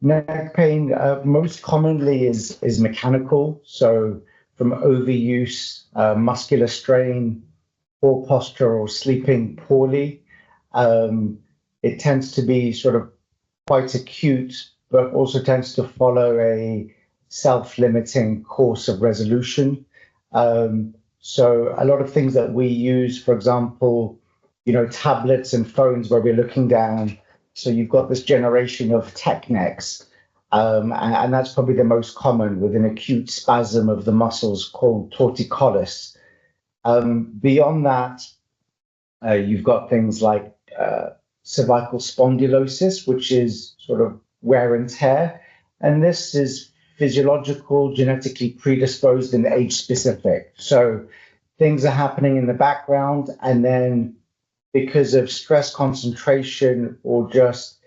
Neck pain most commonly is mechanical, so from overuse, muscular strain, poor posture, or sleeping poorly. Um, it tends to be sort of quite acute, but also tends to follow a self-limiting course of resolution. So a lot of things that we use, for example, tablets and phones where we're looking down. So you've got this generation of tech necks, and that's probably the most common with an acute spasm of the muscles called torticollis. Beyond that, you've got things like cervical spondylosis, which is sort of wear and tear. And this is physiological, genetically predisposed, and age specific. So things are happening in the background, and then because of stress concentration or just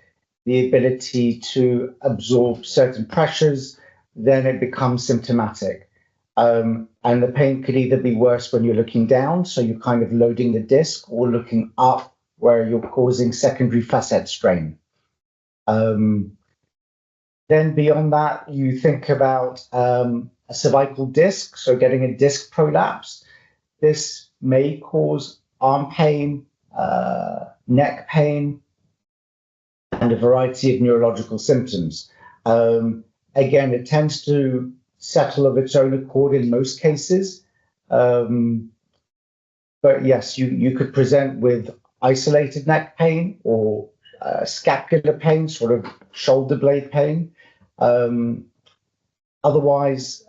the ability to absorb certain pressures, then it becomes symptomatic. And the pain could either be worse when you're looking down, so you're kind of loading the disc, or looking up, where you're causing secondary facet strain. Then beyond that, you think about a cervical disc, so getting a disc prolapse. This may cause arm pain, neck pain, and a variety of neurological symptoms. Again, it tends to settle of its own accord in most cases. But yes, you could present with isolated neck pain or scapular pain, sort of shoulder blade pain. Otherwise,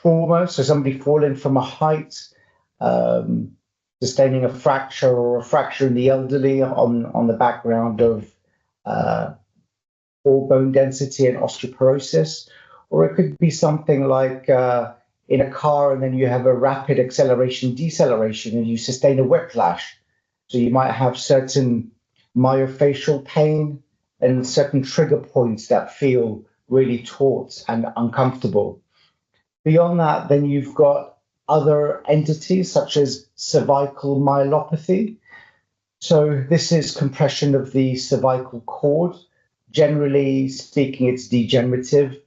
trauma, so somebody falling from a height, sustaining a fracture or a fracture in the elderly on the background of poor bone density and osteoporosis. Or it could be something like in a car, and then you have a rapid acceleration, deceleration, and you sustain a whiplash. So you might have certain myofascial pain and certain trigger points that feel really taut and uncomfortable. Beyond that, then you've got other entities such as cervical myelopathy. So this is compression of the cervical cord. Generally speaking, it's degenerative.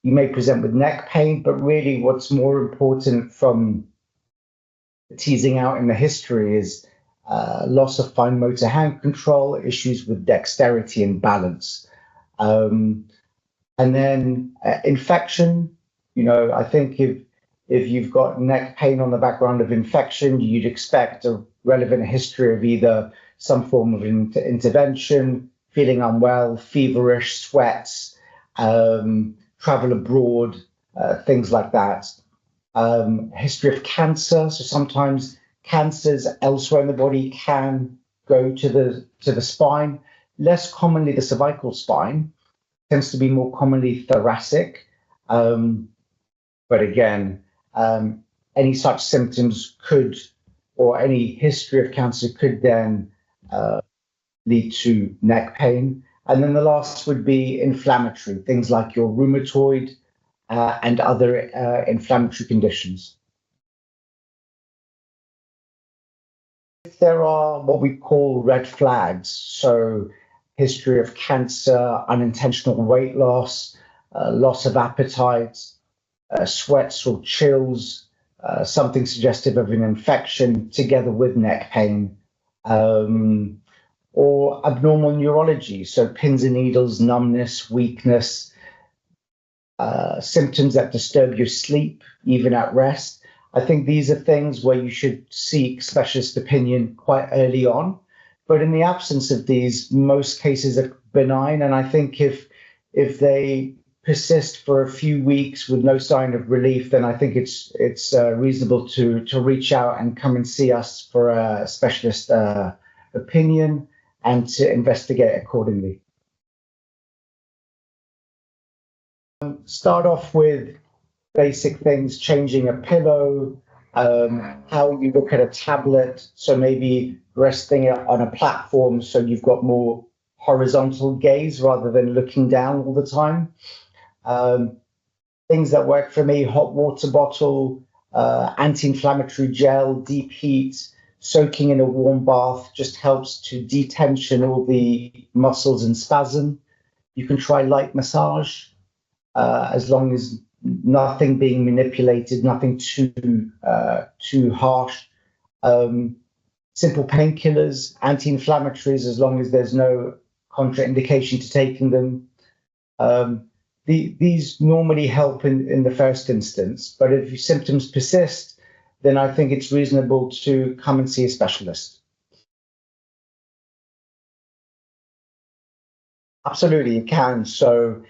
You may present with neck pain, but really what's more important from teasing out in the history is loss of fine motor hand control, issues with dexterity and balance. And then infection, I think if you've got neck pain on the background of infection, you'd expect a relevant history of either some form of intervention, feeling unwell, feverish, sweats, travel abroad, things like that. History of cancer. So sometimes cancers elsewhere in the body can go to the spine. Less commonly the cervical spine, tends to be more commonly thoracic. But again, any such symptoms could, or any history of cancer could then lead to neck pain. And then the last would be inflammatory, things like your rheumatoid and other inflammatory conditions. If there are what we call red flags, so history of cancer, unintentional weight loss, loss of appetite, sweats or chills, something suggestive of an infection together with neck pain, or abnormal neurology, so pins and needles, numbness, weakness, symptoms that disturb your sleep, even at rest. I think these are things where you should seek specialist opinion quite early on. But in the absence of these, most cases are benign. And I think if they persist for a few weeks with no sign of relief, then I think it's reasonable to reach out and come and see us for a specialist opinion and to investigate accordingly. Start off with basic things, changing a pillow, how you look at a tablet, so maybe resting it on a platform so you've got more horizontal gaze rather than looking down all the time. Things that work for me: hot water bottle, anti-inflammatory gel, deep heat, soaking in a warm bath just helps to detension all the muscles and spasm. You can try light massage, as long as nothing being manipulated, nothing too harsh. Simple painkillers, anti-inflammatories, as long as there's no contraindication to taking them. These normally help in the first instance, but if your symptoms persist, then I think it's reasonable to come and see a specialist. Absolutely, it can. So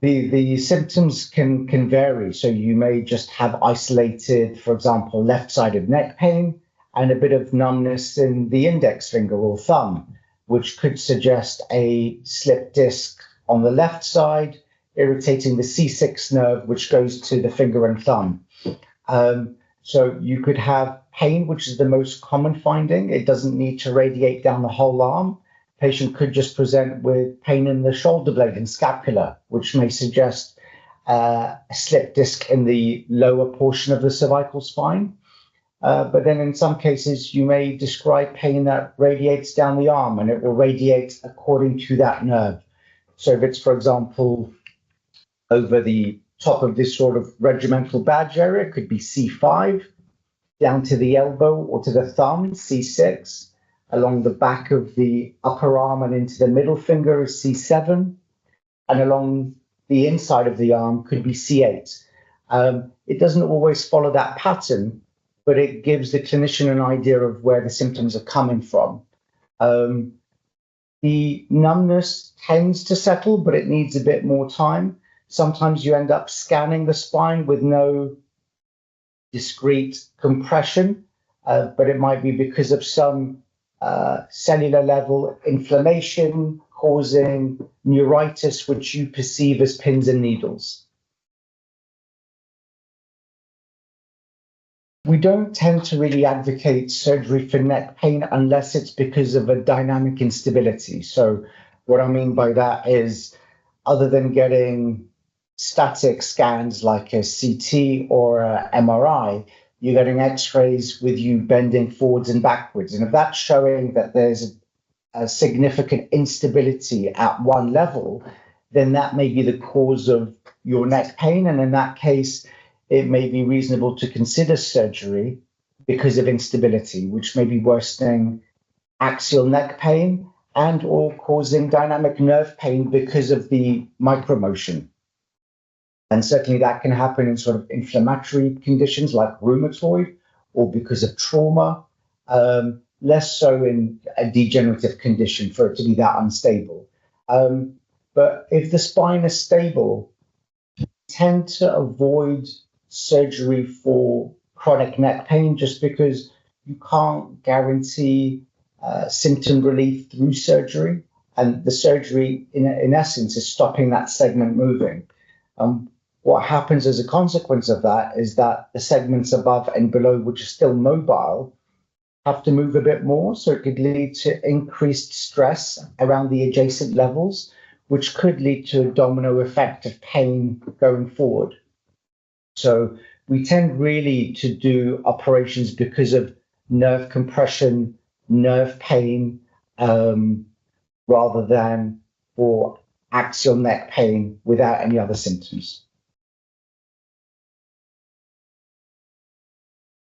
the symptoms can vary. So you may just have isolated, for example, left-sided neck pain and a bit of numbness in the index finger or thumb, which could suggest a slip disc on the left side, irritating the C6 nerve, which goes to the finger and thumb. So you could have pain, which is the most common finding. It doesn't need to radiate down the whole arm. Patient could just present with pain in the shoulder blade and scapula, which may suggest a slip disc in the lower portion of the cervical spine. But then in some cases, you may describe pain that radiates down the arm, and it will radiate according to that nerve. So if it's, for example, over the top of this sort of regimental badge area, it could be C5, down to the elbow or to the thumb, C6, along the back of the upper arm and into the middle finger is C7, and along the inside of the arm could be C8. It doesn't always follow that pattern, but it gives the clinician an idea of where the symptoms are coming from. The numbness tends to settle, but it needs a bit more time. Sometimes you end up scanning the spine with no discrete compression, but it might be because of some cellular level inflammation causing neuritis, which you perceive as pins and needles. We don't tend to really advocate surgery for neck pain unless it's because of a dynamic instability. So what I mean by that is, other than getting static scans like a CT or a MRI, you're getting x-rays with you bending forwards and backwards. And if that's showing that there's a significant instability at one level, then that may be the cause of your neck pain. And in that case, it may be reasonable to consider surgery because of instability, which may be worsening axial neck pain and or causing dynamic nerve pain because of the micromotion. And certainly that can happen in sort of inflammatory conditions like rheumatoid or because of trauma, less so in a degenerative condition for it to be that unstable. But if the spine is stable, tend to avoid surgery for chronic neck pain just because you can't guarantee symptom relief through surgery. And the surgery, in essence, is stopping that segment moving. What happens as a consequence of that is that the segments above and below, which are still mobile, have to move a bit more. So it could lead to increased stress around the adjacent levels, which could lead to a domino effect of pain going forward. So we tend really to do operations because of nerve compression, nerve pain, rather than for axial neck pain without any other symptoms.